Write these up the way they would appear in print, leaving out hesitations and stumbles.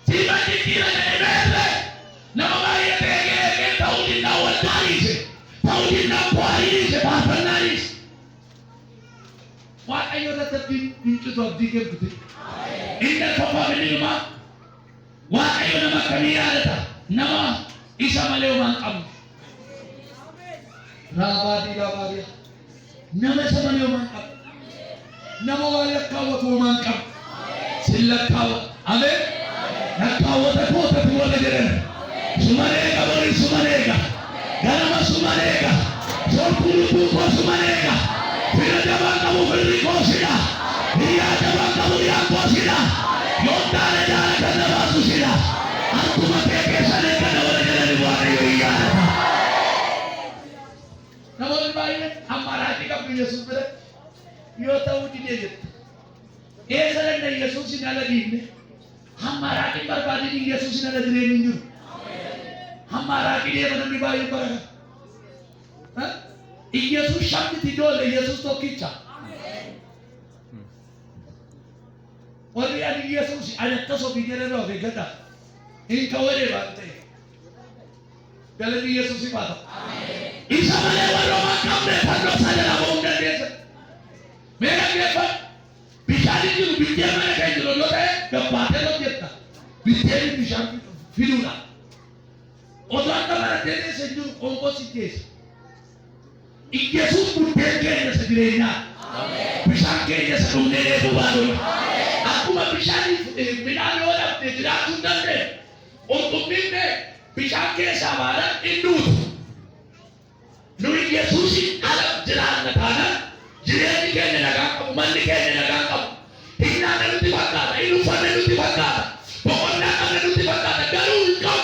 Siapa kira nebelah? Nama bayi tegak tahu di nawal naris, tahu di nawal naris, apa naris? Wah ayo datang di tujuh tiga betul. Indah papa beli rumah. Wah ayo nama kami ada. Nama Isa Malewang Am. Rabadi. Nama Isa Malewang Am. Nama wala kawa tuman Am. Sila kawa. Amen. Nakawa takut wala jeren. Sumanega beri sumanega. Galama sumanega. Sopulu buko sumanega. Bila jabang kamu beri kosida. Dia jabang kamu yang kosida. Yondane jana kana basusida. Aku mateke sane kana wala jana buat ayo iya. Namun baik amarati ka Yesus bere. Yo tahu di dia. Salah dari Yesus ini ada di ini. Amarati berbadi di Yesus ini ada di ini. Amarati dia mana baik ber. Yesus syakti tidak le Yesus to kita. Orang yang Yesus ada tahu bicara apa kata. Ini kau ada bante. Dalam Yesus itu apa? Isa Malewang Roma kamre pandok saja nak bunda dia. Mereka apa? Bicara itu bicara mana kain itu loh deh. Dapat lo kita. Bicara bicara filuna. Orang kamera dia senju ongkos Yesus pun terkena segera. Bisa kena seluruh baru. Aku mau bisa ni minat orang tidak sudah deh. Untuk ini bisa kena sabaran induk. Nuri Yesus alam jalan negara. Jalan kena negara, mandi kena negara. Tinggal nanti bakal, ilupan nanti bakal. Pokoknya nanti bakal. Garul kam.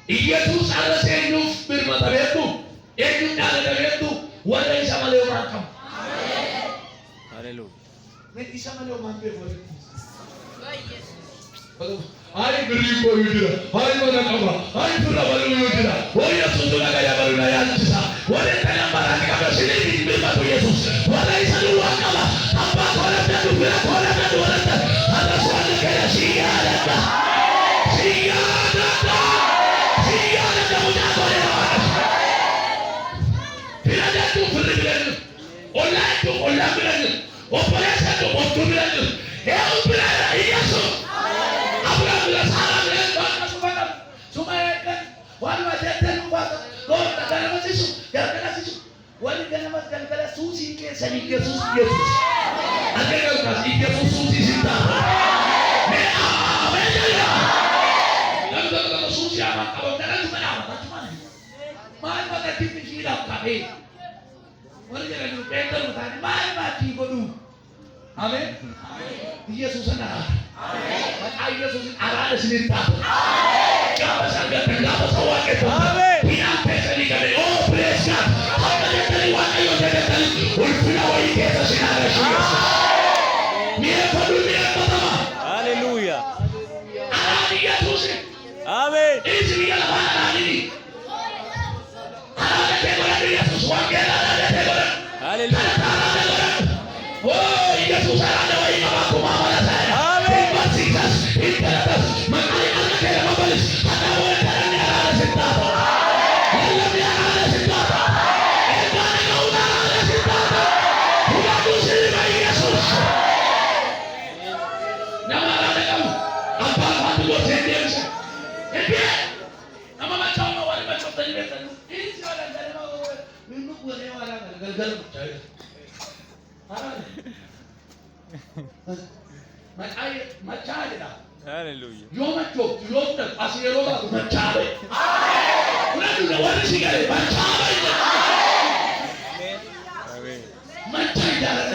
Yesus ada senyum bermata betul. Itu ada itu wadah Isa Malewang Am. Haleluya. Nih Isa Malewang Am boleh. Hari beribu itu, hari mana kamu? Hari pula baru itu. Oh ya sudah gaya baru naya sisa. Wadah tanam barang kita sini di bawah Yesus. Wadah Isa Malewang Am. Apa orang jatuh berat orang jatuh orang. Ada suatu kaya siapa? Siapa punya korban? Bila jatuh berlebihan, olah berlebihan, operasi itu betul berlebihan. Yang berlebihan Yesus. Abraham bilang salah berlebihan semua. Semua kan, walau jatuh lupa, kau tak ada macam itu, jangan itu. Walau jangan susi ke, seni Yesus. Akhirnya kasih Yesus susi cinta. Kalau susi apa? Kalau jangan cuma apa? Mana pada tipe silap kami. Mana jangan dulu peter bertanya. Mana mati bodoh. Amin. Yesus sana. Amin. Yesus arah sendiri tahu. Siapa sangat terdapat sawah itu. Tidak pesani kami. Oh praise God. Apa yang terlihat ayo jangan terlihat. Ulfina wajib kita sinar Yesus. Mira dunia pertama. Haleluya. Arah Yesus. Amin. Ini dia arah ini. Yesus wakil ada teguran. Haleluya. Oh Yesus ada wa ina aku mama saya. Amin. Baptitas ibadat makali anak kaya mabalis. Ada wa taranya ada sentata. Allah dia ada sentata. Edana kau ada sentata. Tidak kusirima Yesus. Nama ada kamu. Apa tu buat sendiri. Nama macam awak macam tadi betul. Ini siapa dari Minum buat yang orang gagal percaya. Macam dah. Haleluya. Yo macam, yo tak asal yo lah macam. Udah juga waris sih kali macam. Amin. Macam jalan.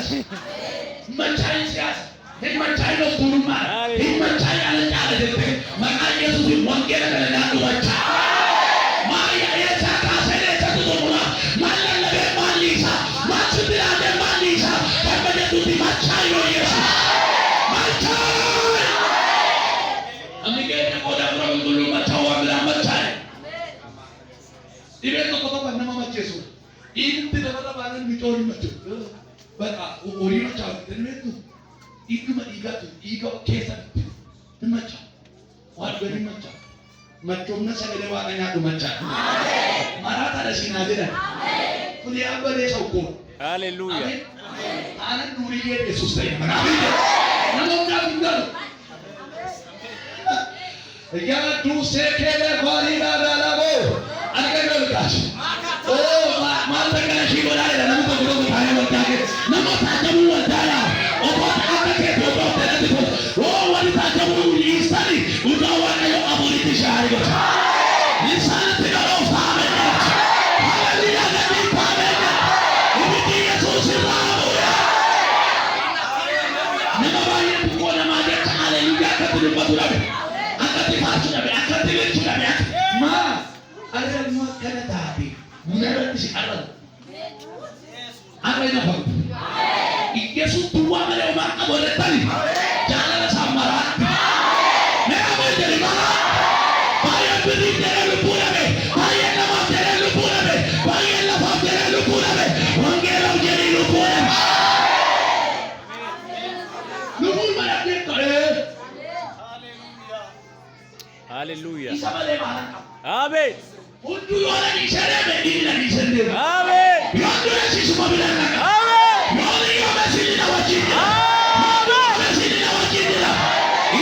Macam sias. Ini macam lo kurma. Ini macam yang ada di sini. Makanya Yesus mungkin ada yang macam. Maria ya cakap saya satu semula. Mana lebih malisa, macam ada malisa. Apa dia tu di macam yo Yesus. Macam. Amiknya kau dah berapa dulu macam orang bilang macam. Ibu tu kau tahu nama macam Yesus. Ibu tidak ada barang bicara macam. Baca uri macam itu. Dhiiguma dhiigatu dhiiga keessatti himacha. Waan gadi himacha. Machoomna sagalee waaqa nyaatu macha. Maraataadha siinaa jedhan. Kuni abbalee tokko. Hallelujah. Aannan durii Yesuus ta'e. Namoota hundaanu. Yaa duusee keelee kwaalii dhaadhaadhaaboo. Arga galgaas. Maal takkana shii godhaadha namni tokko tokko taa'ee waltaa'ee. Namoota akkamuu waltaa'aa. Otoota akka keetti otoo ta'etti kun. Wani taakkamuu dhiistani. Dhugaa waaqayyo abuuritti shaarii godha. Lisaanatti garuu faamee godha. Hallelujah gadi faamee godha. Ibiddi Yesuus irraa bu'e. Nama baay'ee xiqqoo namaa jecha hallelujah akkatti dubbatu dhabe. Akkatti faarsu dhabe. Akkatti lechuu dhabe. Maa arrabnu akkana taate narratti si arrabu. Arra ina fagu. Yesuus duwwaa malee homaa qabu irrattani. Jaalala isaa maraatti. Nama baay'ee mara. Baay'ee birrii jedhee lubbuu dhabe. Baay'ee namaaf jedhee lubbuu dhabe. Baay'ee lafaaf jedhee lubbuu dhabe. Wangeelaaf jedhee lubbuu dhabe. Lubbuun malee ta'ee. Hallelujah. Isa malee maala qabu. Amen. Hunduu yoo na dhiisanii beekni na dhiisanii. Amen. Yoo dureessi suma bilan naqa. Amen. Yoo yoo mesini na wajjin jira. Amen. Mesini na wajjin jira.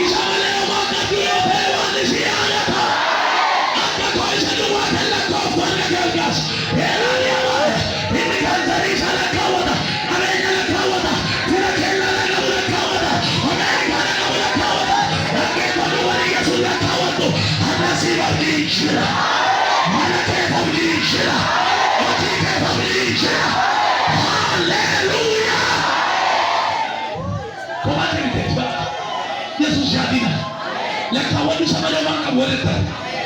Isa malee homaa qabdu yoo ta'e waan si yaadata. Akka koo isa duwwaa kan lakkoof warra galgaas. Eeraan yaabaa. Inni kan tarii isa lakkaawwata. Abeenya lakkaawwata. Fira keellaa laqabu lakkaawwata. Ameerikaa laqabu lakkaawwata. Dhaggeeffatu walii Yesuus lakkaawwatu. Anasii abdii jira. Mana keessa abdii jira. Hojii keessa abdii jira. Hallelujah. Komate miteeti bakka. Yesuus yaadina. Lakkaawwatu isa malee waan qabu walitti.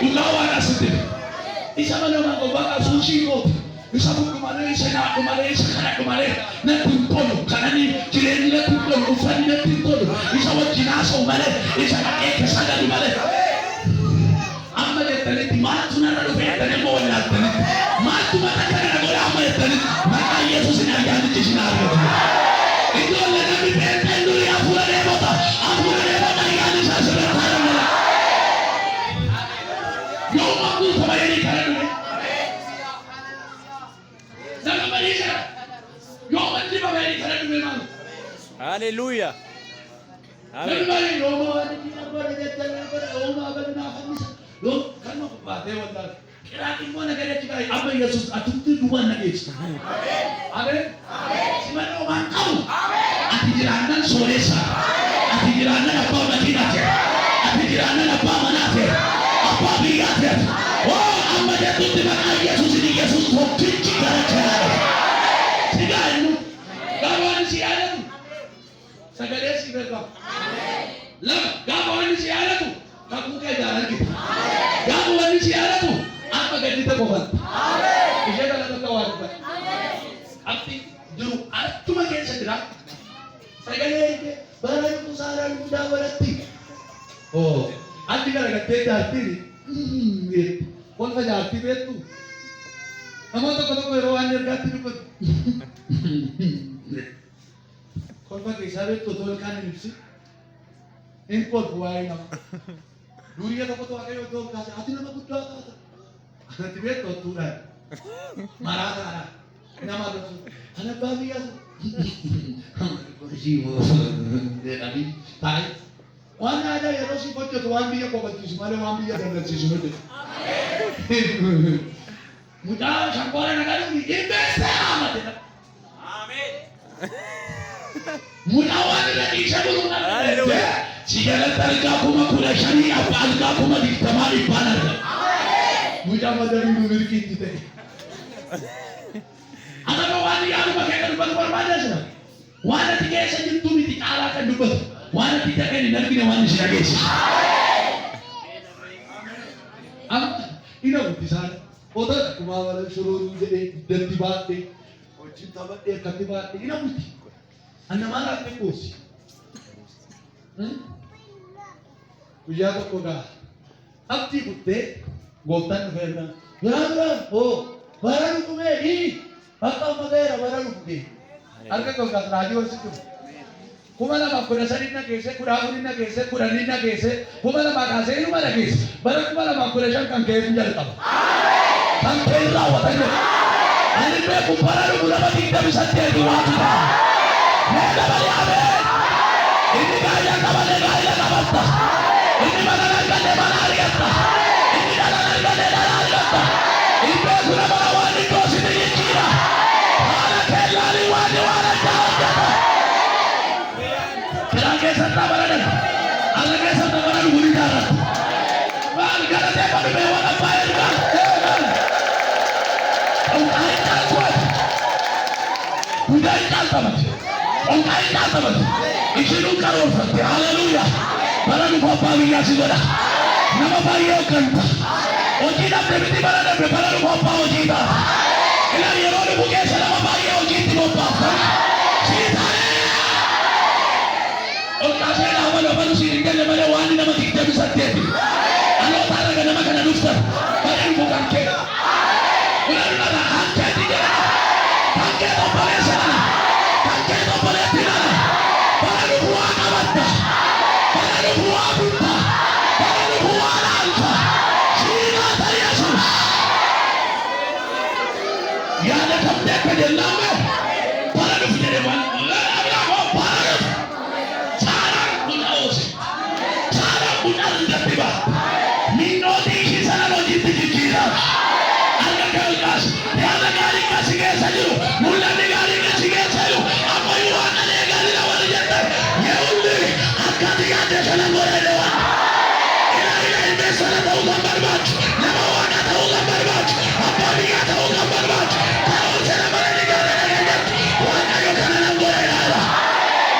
Dhugaa waan asitti. Isa malee waan qabu bakka suushii gooti. Isa fuudhu malee, isa nyaadhu malee, isa kadhadhu malee. Natti hin tolu. Kananii jireenyi natti hin tolu. Uffanni natti hin tolu. Isa wajjin haasa'u malee. Isa dhaqee keessa galu malee. Amma jettanitti maaltu narra dhufe jettanii immoo wallaaltanitti. Maaltu mata kana godhe amma jettanitti. Maqaa Yesuusin ayyaanichi isin argatu. Ijoollee namni beektan durii hafuura deemota. Hafuura deemota ayyaani isaa sirriitti argamudha. Yoo makkuu tabayanii kana dhufe. Nama badii kana. Yoo maddi babayanii kana dhufe maal? Hallelujah. Namni Amen. baay'ee yoo mawaadii nama jettanii yoo maabali naa fannisa. Yoo kan nama baatee wallaalu. Kiraati immoo nagadeechi baay'ee amma Yesuus atutti duwwaan nageessa. Amen. Simanoo waan qabu. Ati jiraannan sooressa. Ati jiraannan abbaa makiinaati. Ati jiraannan abbaa manaati. Abbaa biyyaati. Oo amma jettutti maqaa Yesuusin Yesuus tokkichi gara kiraati. Sigaa inni gaawwan si yaadatu. Sagalee si beekamu. Lama gaafa wanni si yaadatu kakuu kee jaalalchita. Gaafa wanni si yaadatu amma gaddita qofatti. Ishee kana bakka waa dubbata. Abdi jiru artuma keessa jira. Sagalee kee bara yuutuu saaraan guddaa baratti. Oo addi gara gattee jaartiin kolfa jaartii beektu. Namoota tokko tokko yeroo waan ergaatti dubbatu. Kolfa keessaa beektu otoo ilkaan hin ibsin. Hin kolfu waa'ee nama. Durii tokkotu waaqayyo otoo kaase ati nama guddaa taata. Ati beektu ottuudhaan. Maraa taadhaan. Nama dhufsu. Ana abbaa biyyaa sun. Jedhanii taa'e. Waan aadaa yeroo siif hojjetu waan biyya qofachiisu malee waan biyya dallansiisu hojjetu. Mucaa shankoora nagaa dhufi dhimmeessee haamate. Mucaa waan irra dhiisee buluun argate. Si jalatti argaa kuma kudha shanii abbaa argaa kuma digdamaa dhibbaan argate. Mucaa madarii nu mirkiitti ta'e. Atama waan yaaduma keessa dubbatu barbaadeessa. Waan ati keessa jirtu miti caalaa kan dubbatu. Waan ati ta'een hin argine waan isin dhageessisa. Amma ina guddisaan otoo akkuma wal suruu jedhee datti baadhee wajjin taphadhee akkatti baadhee ina guddisi. Anna maal akka goosi? Guyyaa tokko gaa abdii kuttee gooftaan dhufeerra. Biraan hoo bara dhufee bakka ammateera bara dhufee. Harka gogaas raadiyoo si dhufu. kuma lama kudha sadii na keesse kudha afurii na keesse kudhanii na keesse kuma lama kaasee inuma na keesse bara kuma lama kudha shan kan ka'e hin jalqaba. Kan ka'e hin raawwatan jedhu. Ani beeku bara dhugu nama digdami saddeeti waatu ta'a. Mee dabalee ameen. Inni gaayyaa qabatee gaayyaa qabatta. Inni mana argatee mana argatta. Inni dhala argatee dhala argatta. Inni beeku nama waan iddoo sini jijjiira. Haala keellaalii waan addaa hojjeta. Kiraa keessatti abadan. Ala keessatti abadan guli jaarratu. Maal galatee badumee waan abbaa ergaa. Onkai caaltuwat. Budai caaltamat. Onkai caaltamat. Ishinu karoorfatte. Haleluuyaa. Barani kobbaa biyyaa si godha. Nama baay'ee hogganta. Hojii dhabde miti bara darbe barani kobbaa hojii ta'a. Ilaa yeroo dhufu keessa nama baay'ee hojiitti bobbaaftan. Siitaanee. Olkaasee dhaabala balu si hin galle malee waan nama digdami saddeeti. Dhaloota arga nama kana dhuftan. Barani bukan kee. Ular angkat dia, angkat tombol sana, angkat tombol tina, baru buat apa? Baru buat apa? Baru buat apa? Sila dari Yesus. Ya ada kamu kerja nama, baru punya mana? Baru, cara punya os, cara punya rendah tiba. Minoti sana logis dikira. Kalkas, tiada kali kasih kesayu, mulai kali kasih kesayu, apa yang akan kali lawan jantan, ya udah, akan tiada salam boleh lewat. Ini besar tahu gambar baju, nama warna tahu gambar baju, apa dia tahu gambar baju, tahu cara mana negara negara, warna yang kanan boleh lewat,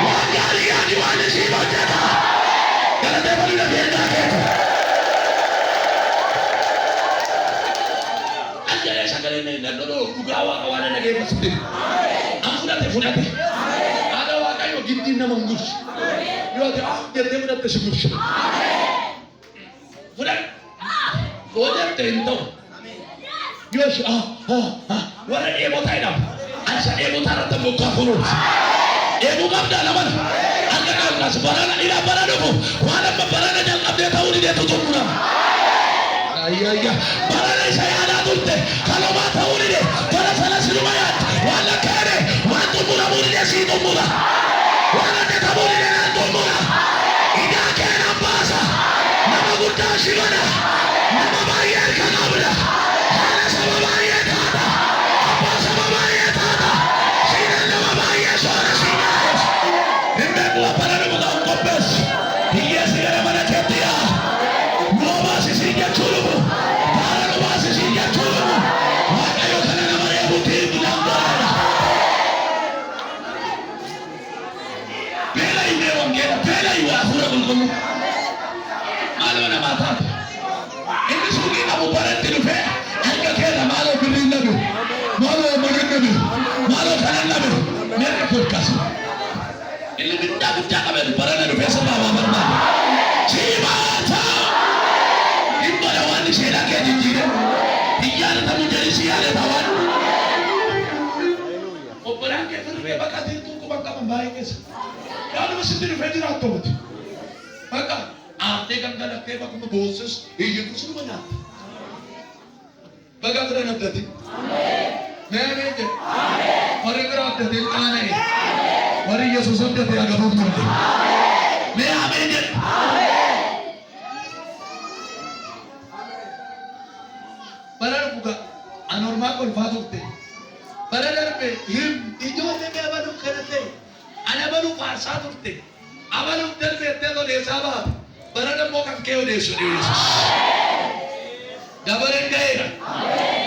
warna dia di mana sih macam, kalau dia boleh beda gitu. Nandoro kugawa kawana na gaya masudin. Ang funate. Ada wakayo gindi na manggus. Yo ate gende mo na tesigus. Funat. Goda tento. Yos wala emo tayo na. Ansa emo tara tamo kapuno. Emo gamda naman. Ang kakalkas barana ila barano mo. Wala pa barana jang update tawo ni dito tumuna. Ayaya, barana saya ada tulte. Kalau mata uli deh, pada salah silumayan. Wala kere, waktu mula dia situ mula. Wala kita muli dia nanti mula. Ida kena bahasa, nama buta simana, nama bayar kana bela. Hana sama bayar kata, apa sama bayar kata. Sina nama bayar suara sina. Hingga gua pada nama kau kompes. Hingga segala mana ketia. Nova sisinya culumu, para nova sisinya culumu. Makayo kana nama dia butir bilang boleh. Bela ini orang kita, bela ini wahura kulkulu. Malu nama mata. Ini sugi kamu pada tidur fe. Harga kita malu beli nabi, malu makan nabi, malu kanan nabi. Mereka kulkas. Ini benda kami para nabi biasa bawa bermata. Cimata. Ibadah wani saya lagi jijik. Iyan tamu jadi siapa tawan. Operan kita ni bakat itu kubangka membaik es. Kalau masih tidak fedil atau betul. Maka ante kan kalau kita kamu boses, itu semua nak. Bagai kita nak jadi. Amin. Amin. Orang kerak jadi aneh. Orang Yesus jadi agak rumit. Amin. Para buka anormal kon fatukte. Para darbe him ijo ne abalu karate. Ana balu farsa tukte. Abalu darbe tedo desaba. Para da mokan keo desu Yesus. Gabaren gaira.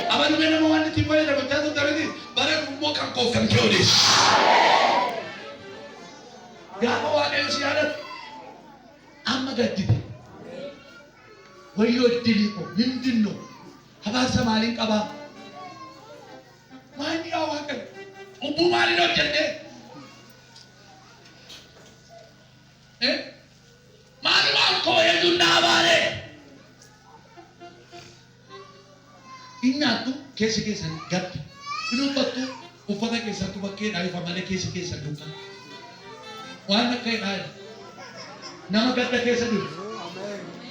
Abalu mena mo andi timbale da betado darbe. Para mokan kokan keo desu. Gabo wa keo siadat. Amma gaddi. Wayo diliko mindinno. Habar samaling kaba. Mani awakan. Ubu mali no jende. Mani wako ya dunabare. Inna tu kesi gat. Inu batu ufada kesa tu bakke dai famale kesi duka. waan akka hidhaa nama gadda keessa jiru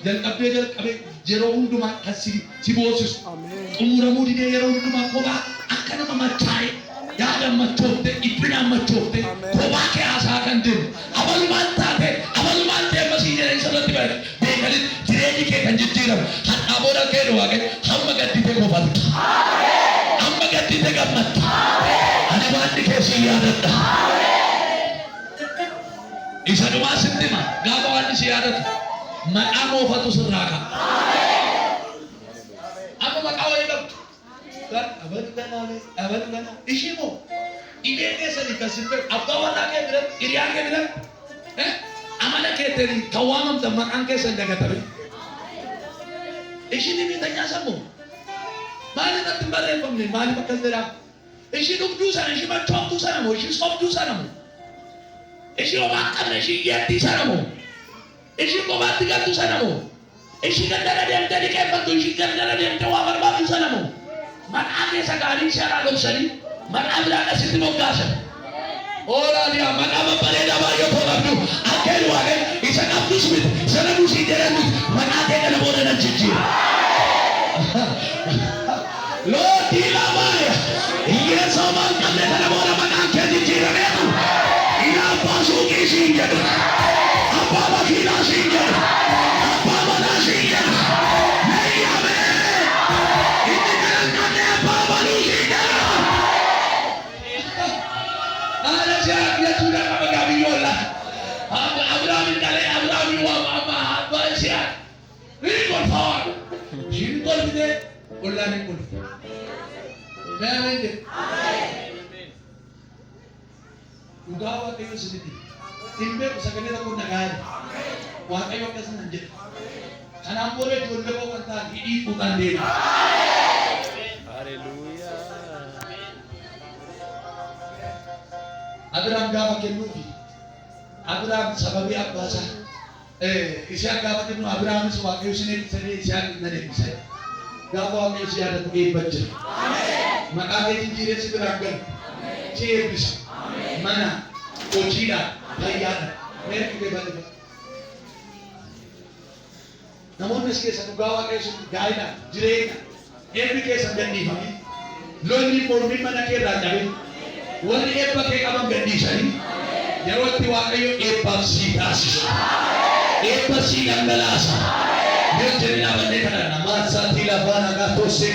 jalqabee yeroo hundumaa kan si boosisu xumuramuu didee yeroo hundumaa kophaa akka nama machaa'e yaada machoofte dhiphinaan machoofte kophaa kee haasaa kan deemu abalumaan ta'e masii jedhanii sirratti beekanii jireenyi kee kan jijjiiramu hadhaa booda kee dhuwaaqe hamma gaddite kofalta hamma gaddite gammatta ani waanni kee si yaadadha isa dhumaa sitti hima gaafa waanni si yaadatu maqaa moofatu sirraa qaba amma maqaa wayii qabdu abalgana ishii moo idee keessanii kan sitti abbaa warraa kee biratti hiriyaa kee biratti amala keettanii kan waamamtan maqaan keessan dagatame ishii dhibbitanyaa sammuu maaliif natti hin barreeffamne maaliif akkas jedhaa ishii dhugduu sana ishii machooftuu sana moo ishii sobduu sana moo ishii homaa qabne ishii yeettii sana moo ishii kophaatti galtu sana moo ishii gandara deemtee liqeeffattu ishii gandara deemtee waa barbaaddu sana moo maqaa keessa gaarii seeraa lobsanii maqaa biraa dhasitti moggaasan oolaaliyaa maqaa babbareedaa baay'ee to'atu akkeen waaqe isa qabdus miti sana busii jedhamu maqaa kee kana booda nan jijjiira lootii labaaya hiyyeessa homaan qabne kana booda maqaan kee jijjiirameetu ina abbaa suuqii siin jedhu abbaa makiinaa siin jedhu abbaa manaa siin jedhu meeyyame inni kana qabne abbaa manuu siin jedhu ana siyaa jechuudha qaba gaabiyyoolaa Abrahaamin dhalee Abrahaamin waama abbaa siyaa inni golfaa siin golfite ollaan hin golfe meemente dhugaa waaqayyo isinitti hin beeku sagalee tokko nagaadha waaqayyo akkasuma hin jedhu kanaan booda ijoollee koo kan ta'an hidhii fuudhaan deema Abrahaam gaafa kennuufi Abrahaam sababii abbaasaa isaan gaafa kennu Abrahaamis waaqayyo isin eebbisanii isaan nan eebbise gaafa waaqayyo si yaadatu eebba jira maqaa kee jijjiiree si biraan galu si eebbisa mana hojiidhaan fayyaadhaan meerri kee bal'ifata namoonni as keessa dhugaa waaqayyo sun gaa'idhaan jireenya eebbi keessan gadhiifamee lolli mormii mana kee irraa cabee warri eebba kee qaban gadhiisanii yeroo itti waaqayyo eebbaaf sii taasisu eebba sii dhangalaasa yoo jedhina abannee kana namaa isaatii lafaan agaa toosee